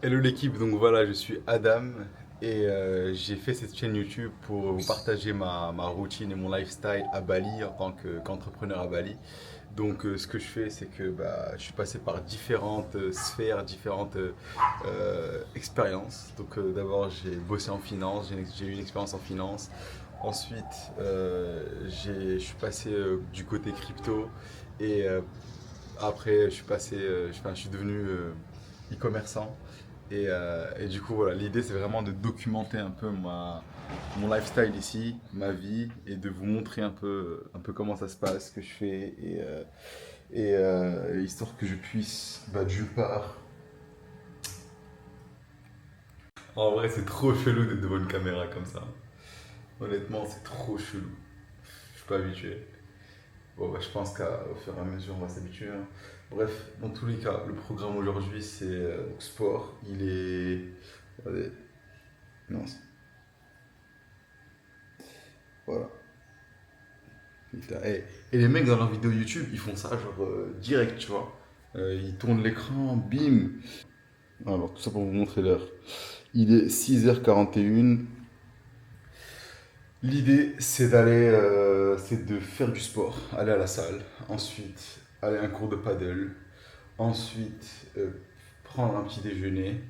Hello l'équipe, donc voilà, je suis Adam et j'ai fait cette chaîne YouTube pour vous partager ma routine et mon lifestyle à Bali en tant qu'entrepreneur à Bali. Donc ce que je fais, c'est que je suis passé par différentes sphères, différentes expériences. Donc d'abord, j'ai bossé en finance, j'ai eu une expérience en finance. Ensuite, je suis passé du côté crypto et après, je suis devenu e-commerçant. Et du coup, voilà, l'idée c'est vraiment de documenter un peu mon lifestyle ici, ma vie, et de vous montrer un peu comment ça se passe, ce que je fais, histoire que je puisse, d'une part. En vrai, c'est trop chelou d'être devant une caméra comme ça. Honnêtement, c'est trop chelou. Je suis pas habitué. Bon, je pense qu'au fur et à mesure, on va s'habituer, hein. Bref, dans tous les cas, le programme aujourd'hui, c'est sport. Il est. Regardez, non, voilà. Putain, et les mecs dans leurs vidéos YouTube, ils font ça genre direct, tu vois. Ils tournent l'écran, bim. Alors, tout ça pour vous montrer l'heure. Il est 6h41. L'idée, c'est de faire du sport, aller à la salle, ensuite aller à un cours de paddle, ensuite prendre un petit déjeuner,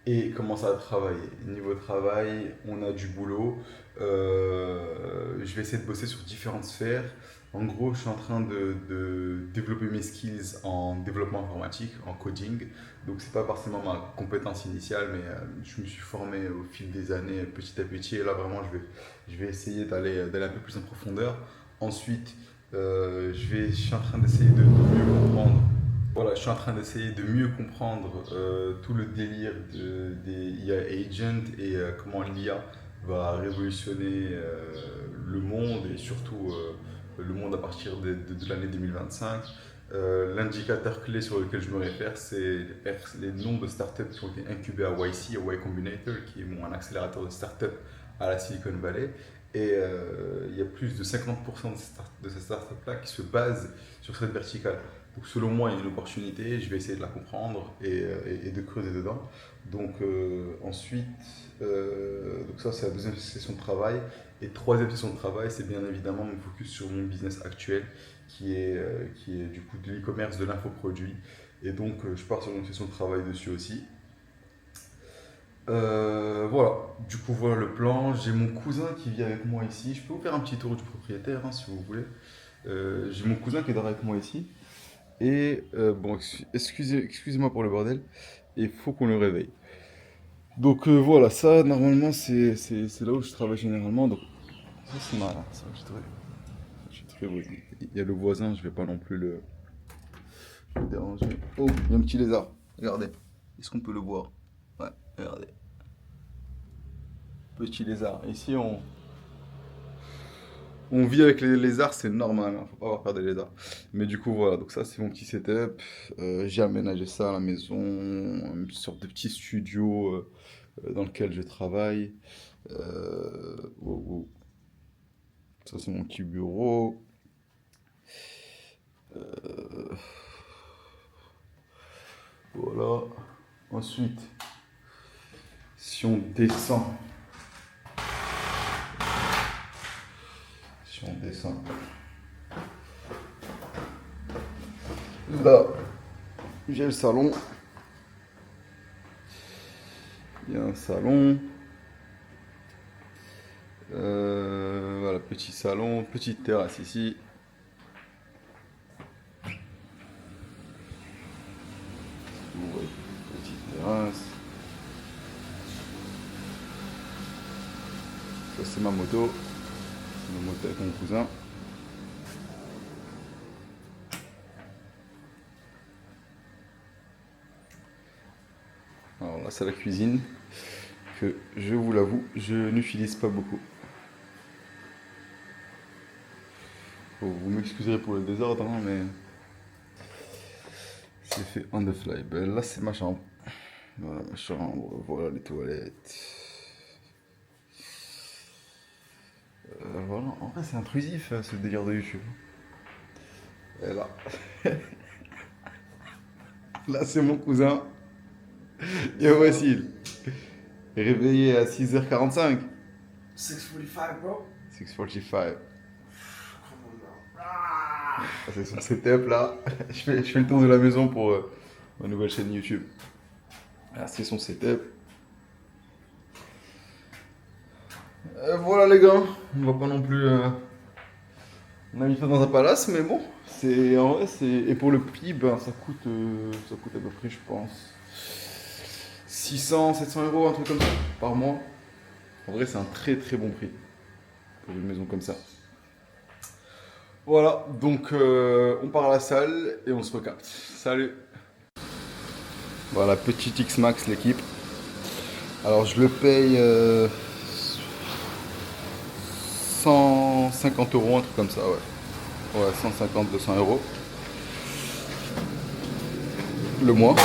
et commencer à travailler. Niveau travail, on a du boulot. Je vais essayer de bosser sur différentes sphères. En gros, je suis en train de développer mes skills en développement informatique, en coding. Donc, c'est pas forcément ma compétence initiale, mais je me suis formé au fil des années, petit à petit. Et là, vraiment, je vais essayer d'aller un peu plus en profondeur. Ensuite, je suis en train d'essayer de mieux comprendre. Voilà, je suis en train d'essayer de mieux comprendre tout le délire des IA agents et comment l'IA va révolutionner le monde et surtout le monde à partir de l'année 2025. L'indicateur clé sur lequel je me réfère, c'est les nombres de startups qui ont été incubées à YC, à Y Combinator, qui est un accélérateur de startups à la Silicon Valley. Et il y a plus de 50% de ces startups-là qui se basent sur cette verticale. Donc selon moi, il y a une opportunité, je vais essayer de la comprendre et de creuser dedans. Donc ensuite, donc ça c'est la deuxième session de travail. Et troisième session de travail, c'est bien évidemment me focus sur mon business actuel qui est du coup de l'e-commerce, de l'infoproduit. Et donc je pars sur une session de travail dessus aussi. Voilà, du coup voilà le plan. J'ai mon cousin qui vit avec moi ici. Je peux vous faire un petit tour du propriétaire hein, si vous voulez. J'ai mon cousin qui dort avec moi ici. Et bon, excusez-moi pour le bordel. Il faut qu'on le réveille. Donc voilà, ça normalement c'est là où je travaille généralement. Donc ça c'est malin, ça je suis très bruit. Il y a le voisin, je vais pas non plus le déranger. Oh, il y a un petit lézard. Regardez. Est-ce qu'on peut le voir? Ouais, regardez. Petit lézard. Ici on vit avec les lézards, c'est normal, hein, faut pas avoir peur des lézards. Mais du coup, voilà, donc ça c'est mon petit setup. J'ai aménagé ça à la maison, une sorte de petit studio dans lequel je travaille. Wow, wow. Ça c'est mon petit bureau. Voilà. Ensuite, si on descend, si on descend, là, j'ai le salon. Il y a un salon. Voilà, petit salon, petite terrasse ici. Ouais, petite terrasse. Ça c'est ma moto. C'est ma moto avec mon cousin. Alors là c'est la cuisine que je vous l'avoue, je n'utilise pas beaucoup. Vous m'excuserez pour le désordre, hein, mais c'est fait on the fly. Ben, là c'est ma chambre. Voilà ma chambre, voilà les toilettes. Voilà, en vrai c'est intrusif ce délire de YouTube. Et là, là c'est mon cousin. Yo, Wassil. Réveillé à 6h45. 6:45, bro. 6:45. Come on now. Ah! Ah, c'est son setup là. Je fais le tour de la maison pour ma nouvelle chaîne YouTube. Ah, c'est son setup. Voilà les gars, on va pas non plus. On a mis ça dans un palace, mais bon, c'est en vrai, c'est et pour le prix, ben ça coûte à peu près, je pense, 600, 700 euros, un truc comme ça, par mois. En vrai, c'est un très très bon prix pour une maison comme ça. Voilà, donc on part à la salle et on se recapte. Salut. Voilà, petit X-Max l'équipe. Alors je le paye 150 euros, un truc comme ça, ouais. Ouais, 150, 200 euros le mois.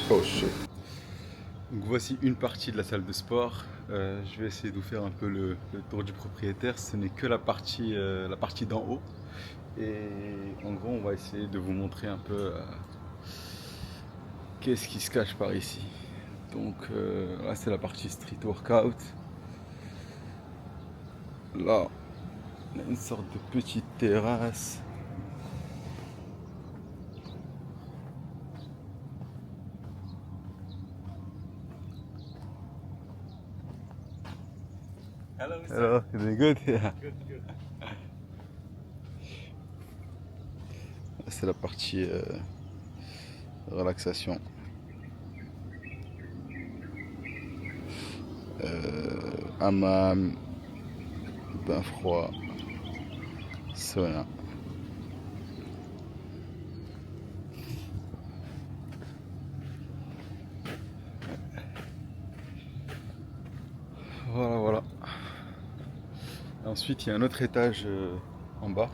Oh shit. Donc voici une partie de la salle de sport. Je vais essayer de vous faire un peu le tour du propriétaire. Ce n'est que la partie d'en haut. Et en gros, on va essayer de vous montrer un peu qu'est-ce qui se cache par ici. Donc là, c'est la partie street workout. Là, il y a une sorte de petite terrasse. Hello, Mr. Hello, is it good? Yeah. Good, good. C'est la partie relaxation. Hammam, bain froid, sauna. Voilà, voilà. Ensuite, il y a un autre étage en bas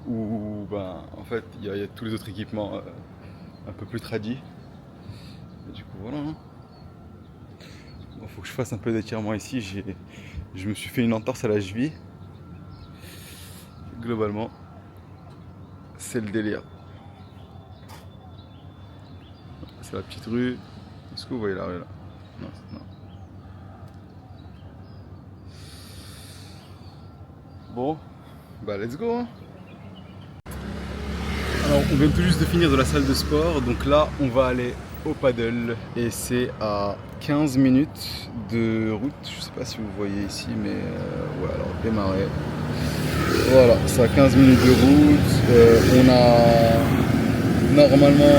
où, ben, en fait, il y a tous les autres équipements un peu plus tradis. Et du coup, voilà. Bon, faut que je fasse un peu d'étirement ici. Je me suis fait une entorse à la cheville. Globalement, c'est le délire. C'est la petite rue. Est-ce que vous voyez la rue là? Non, non. Bon, bah let's go hein. Alors on vient tout juste de finir de la salle de sport, donc là on va aller au paddle et c'est à 15 minutes de route, je sais pas si vous voyez ici mais ouais alors démarrer. Voilà, c'est à 15 minutes de route, on a normalement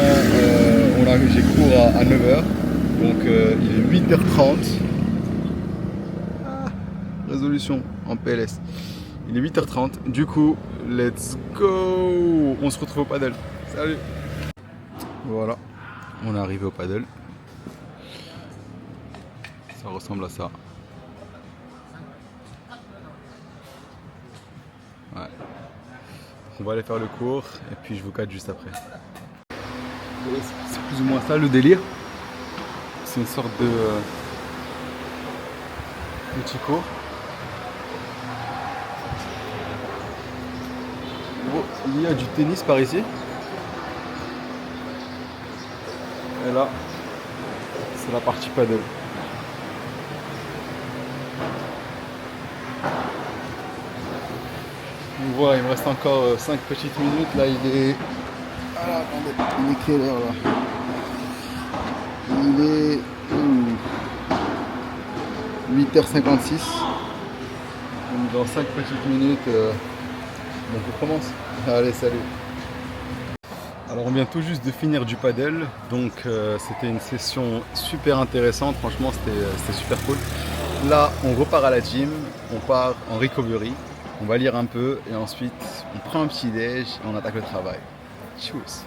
j'ai cours à 9h, donc il est 8h30. Résolution en PLS. Il est 8h30, du coup, let's go! On se retrouve au paddle. Salut! Voilà, on est arrivé au paddle. Ça ressemble à ça. Ouais. On va aller faire le cours et puis je vous cadre juste après. C'est plus ou moins ça le délire. C'est une sorte de petit cours. Il y a du tennis par ici. Et là, c'est la partie paddle. Donc voilà, il me reste encore 5 petites minutes. Là, il est. Ah, attendez, il est quelle heure là? Il est 8h56. Donc dans 5 petites minutes, donc on commence. Allez, salut. Alors on vient tout juste de finir du paddle, donc c'était une session super intéressante, franchement c'était super cool. Là on repart à la gym, on part en recovery, on va lire un peu et ensuite on prend un petit déj et on attaque le travail. Tchuss.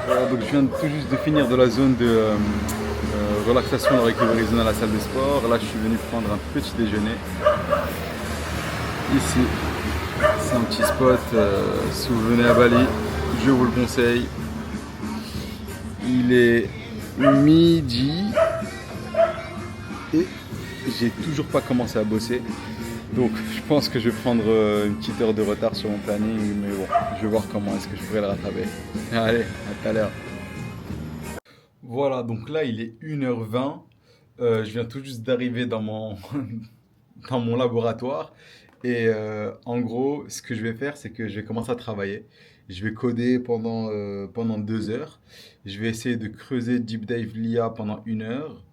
Voilà, donc je viens tout juste de finir de la zone de relaxation de recovery zone à la salle de sport. Là je suis venu prendre un petit déjeuner. Ici, c'est un petit spot, si vous venez à Bali, je vous le conseille. Il est midi et j'ai toujours pas commencé à bosser. Donc je pense que je vais prendre une petite heure de retard sur mon planning, mais bon, je vais voir comment est-ce que je pourrais le rattraper. Allez, à tout à l'heure. Voilà, donc là il est 1h20. Je viens tout juste d'arriver dans dans mon laboratoire. Et en gros, ce que je vais faire, c'est que je vais commencer à travailler. Je vais coder pendant 2 heures. Je vais essayer de creuser Deep Dive l'IA pendant 1 heure.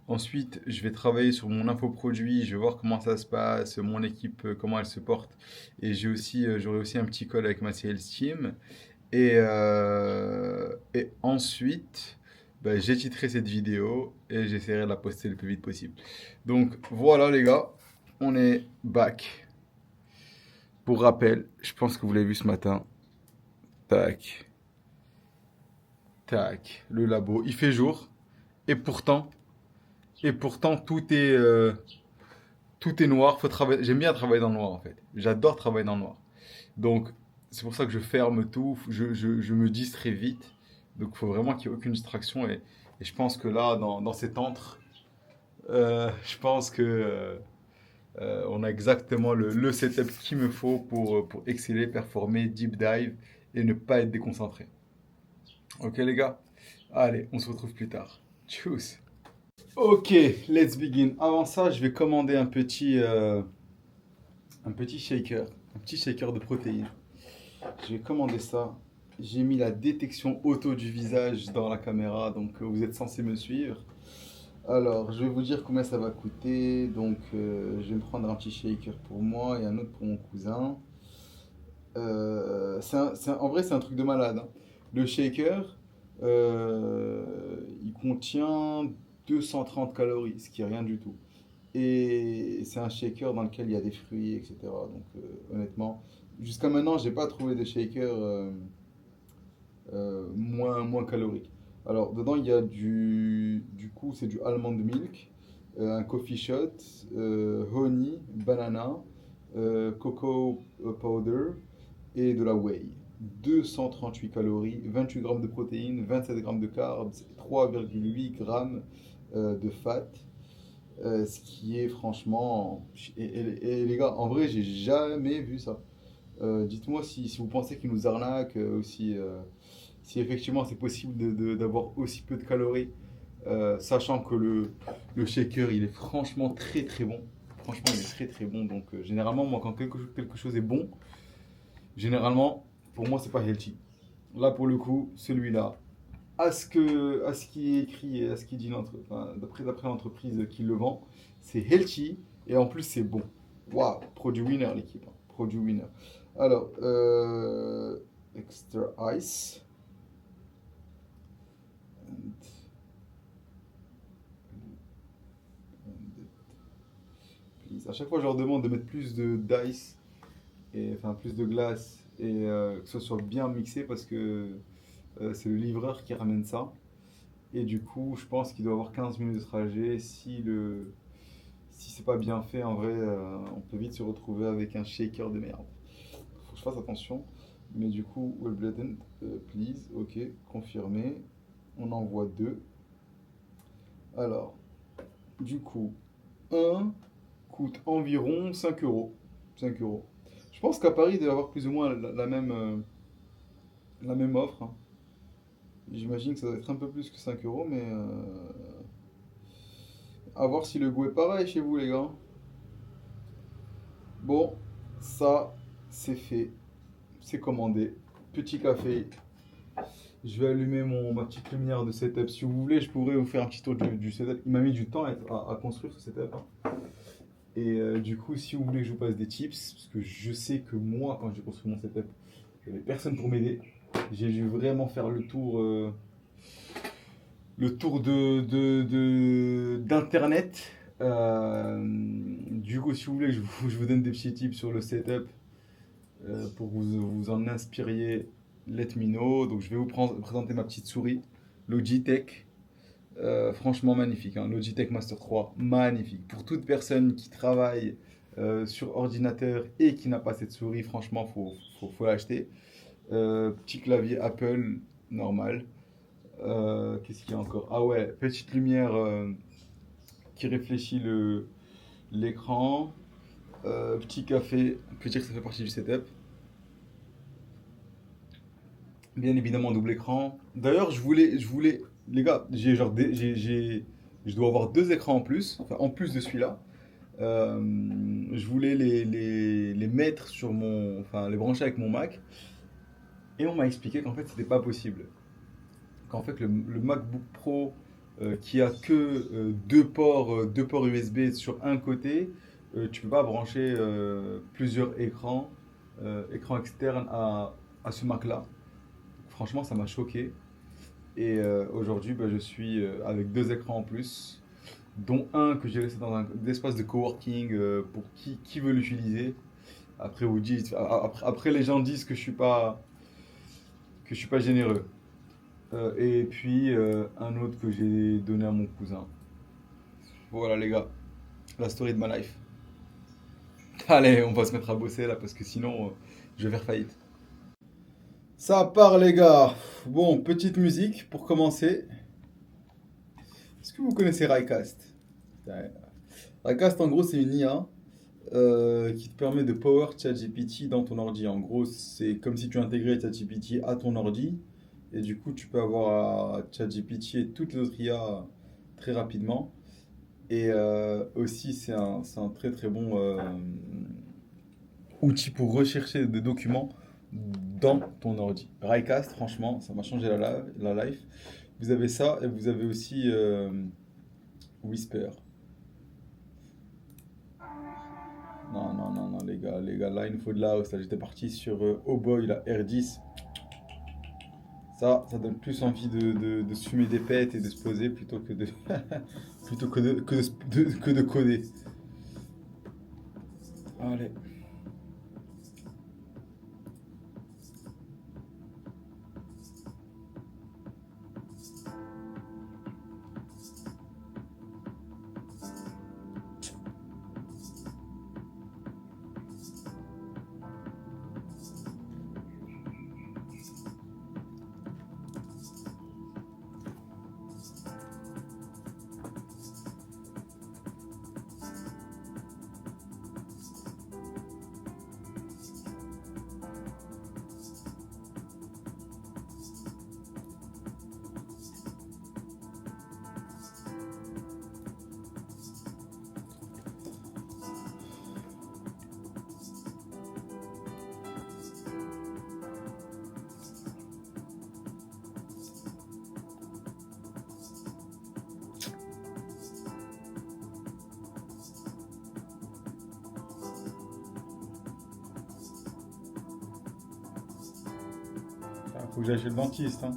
Ensuite, je vais travailler sur mon infoproduit. Je vais voir comment ça se passe, mon équipe, comment elle se porte. Et j'aurai aussi un petit call avec ma sales team. Et ensuite, ben, j'éditerai cette vidéo et j'essaierai de la poster le plus vite possible. Donc voilà les gars, on est back. Pour rappel, je pense que vous l'avez vu ce matin. Tac, tac, le labo, il fait jour. Et pourtant, tout est noir. Faut travailler. J'aime bien travailler dans le noir en fait. J'adore travailler dans le noir. Donc c'est pour ça que je ferme tout. Je me distrais vite. Donc il faut vraiment qu'il n'y ait aucune distraction. Et je pense que là, dans cet antre, je pense que on a exactement le setup qu'il me faut pour exceller, performer, deep dive et ne pas être déconcentré. Ok les gars? Allez, on se retrouve plus tard. Tchuss! Ok, let's begin. Avant ça, je vais commander un petit shaker de protéines. Je vais commander ça. J'ai mis la détection auto du visage dans la caméra, donc vous êtes censé me suivre. Alors, je vais vous dire combien ça va coûter. Donc, je vais me prendre un petit shaker pour moi et un autre pour mon cousin. En vrai, c'est un truc de malade, hein. Le shaker, il contient 230 calories, ce qui est rien du tout. Et c'est un shaker dans lequel il y a des fruits, etc. Donc, honnêtement, jusqu'à maintenant, j'ai pas trouvé de shaker moins calorique. Alors, dedans, il y a du coup, c'est du almond milk, un coffee shot, honey, banana, cocoa powder et de la whey. 238 calories, 28 grammes de protéines, 27 grammes de carbs, 3,8 grammes de fat. Ce qui est franchement. Et les gars, en vrai, j'ai jamais vu ça. Dites-moi si vous pensez qu'ils nous arnaquent ou si effectivement c'est possible d'avoir aussi peu de calories, sachant que le shaker il est franchement très très bon. Franchement, il est très très bon. Donc, généralement, moi, quand quelque chose est bon, généralement, pour moi, c'est pas healthy. Là, pour le coup, celui-là, à ce qui est écrit et à ce qui dit d'après l'entreprise qui le vend, c'est healthy et en plus c'est bon. Waouh, produit winner l'équipe, hein. Produit winner. Alors, extra ice. Please. À chaque fois, je leur demande de mettre plus de d'ice et enfin plus de glace et que ce soit bien mixé parce que c'est le livreur qui ramène ça. Et du coup, je pense qu'il doit avoir 15 minutes de trajet. Si c'est pas bien fait, en vrai, on peut vite se retrouver avec un shaker de merde. Faut que je fasse attention. Mais du coup, well blended, please, ok, confirmé. On envoie deux. Alors, du coup, un coûte environ 5 euros. 5 euros. Je pense qu'à Paris, il doit y avoir plus ou moins la même offre, hein. J'imagine que ça doit être un peu plus que 5 euros, mais à voir si le goût est pareil chez vous, les gars. Bon, ça, c'est fait. C'est commandé. Petit café. Je vais allumer ma petite lumière de setup. Si vous voulez, je pourrais vous faire un petit tour du setup. Il m'a mis du temps à construire ce setup, hein. Et du coup, si vous voulez que je vous passe des tips, parce que je sais que moi, quand j'ai construit mon setup, il n'y avait personne pour m'aider. J'ai dû vraiment faire le tour d'internet. Du coup, si vous voulez que je vous donne des petits tips sur le setup pour que vous en inspiriez, let me know. Donc, je vais vous présenter ma petite souris Logitech. Franchement magnifique, hein. Logitech Master 3, magnifique. Pour toute personne qui travaille sur ordinateur et qui n'a pas cette souris, franchement, faut l'acheter. Petit clavier Apple normal. Qu'est-ce qu'il y a encore? Ah ouais, petite lumière qui réfléchit l'écran. Petit café, on peut dire que ça fait partie du setup. Bien évidemment, double écran. D'ailleurs, les gars, j'ai genre, je dois avoir deux écrans en plus, enfin en plus de celui-là. Je voulais les mettre sur enfin les brancher avec mon Mac. Et on m'a expliqué qu'en fait, c'était pas possible. Qu'en fait, le MacBook Pro qui a que deux ports USB sur un côté, tu peux pas brancher plusieurs écrans externes à ce Mac-là. Franchement, ça m'a choqué. Et aujourd'hui, bah, je suis avec deux écrans en plus, dont un que j'ai laissé dans un espace de coworking pour qui veut l'utiliser. Après, après, les gens disent que je suis pas généreux. Et puis un autre que j'ai donné à mon cousin. Voilà les gars, la story de ma life. Allez, on va se mettre à bosser là parce que sinon je vais faire faillite. Ça part les gars. Bon, petite musique pour commencer. Est-ce que vous connaissez Rycast? Ouais. Rycast en gros c'est une IA qui te permet de power ChatGPT dans ton ordi. En gros c'est comme si tu intégrais ChatGPT à ton ordi et du coup tu peux avoir ChatGPT et toutes les autres IA très rapidement. Et aussi c'est un très très bon outil pour rechercher des documents dans ton ordi. Rycast, franchement, ça m'a changé la life. Vous avez ça et vous avez aussi Whisper. Non, non, non, non, les gars, là, il nous faut de la house. Là, j'étais parti sur Oh Boy, la R10. Ça donne plus envie de se fumer des pètes et de se poser plutôt que de, plutôt que de coder. Allez. Faut que j'aille chez le dentiste, hein.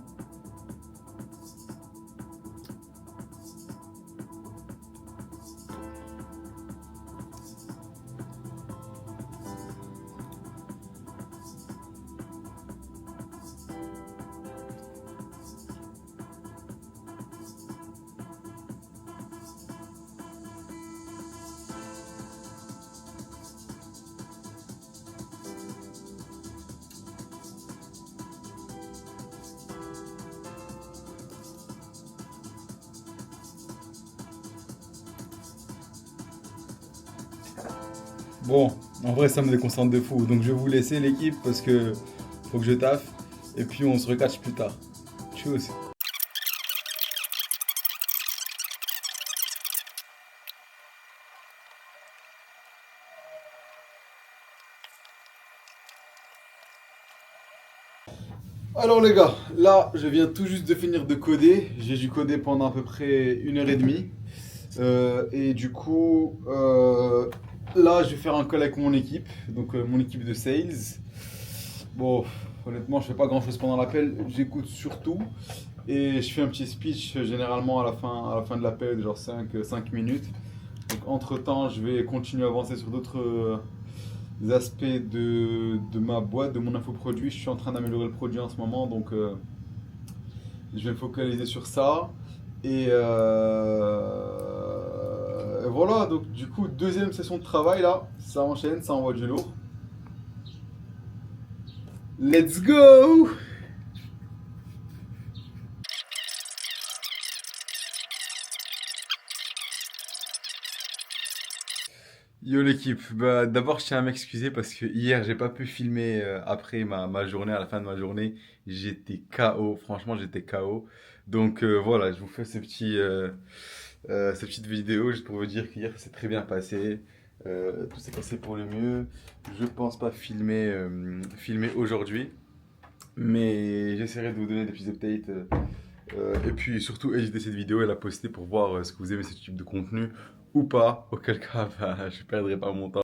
Bon, en vrai, ça me déconcentre de fou. Donc, je vais vous laisser l'équipe parce que faut que je taffe. Et puis, on se recatch plus tard. Tchuss. Alors les gars, là je viens tout juste de finir de coder. J'ai dû coder pendant à peu près 1 heure et demie. Et du coup, là je vais faire un call avec mon équipe, donc mon équipe de sales. Bon, honnêtement, je fais pas grand chose pendant l'appel, j'écoute surtout. Et je fais un petit speech généralement à la fin de l'appel, genre 5 minutes. Donc entre temps, je vais continuer à avancer sur d'autres aspects de ma boîte, de mon infoproduit. Je suis en train d'améliorer le produit en ce moment, donc je vais me focaliser sur ça. Et voilà, donc du coup, deuxième session de travail là, ça enchaîne, ça envoie du lourd. Let's go! Yo l'équipe, bah, d'abord je tiens à m'excuser parce que hier j'ai pas pu filmer après ma journée, à la fin de ma journée, j'étais KO, franchement j'étais KO. Donc voilà, je vous fais ces petites vidéos juste pour vous dire qu'hier ça s'est très bien passé, tout s'est passé pour le mieux. Je pense pas filmer aujourd'hui, mais j'essaierai de vous donner des petits updates et puis surtout éditer cette vidéo et la poster pour voir ce que vous aimez ce type de contenu ou pas, auquel cas bah, je perdrai pas mon temps.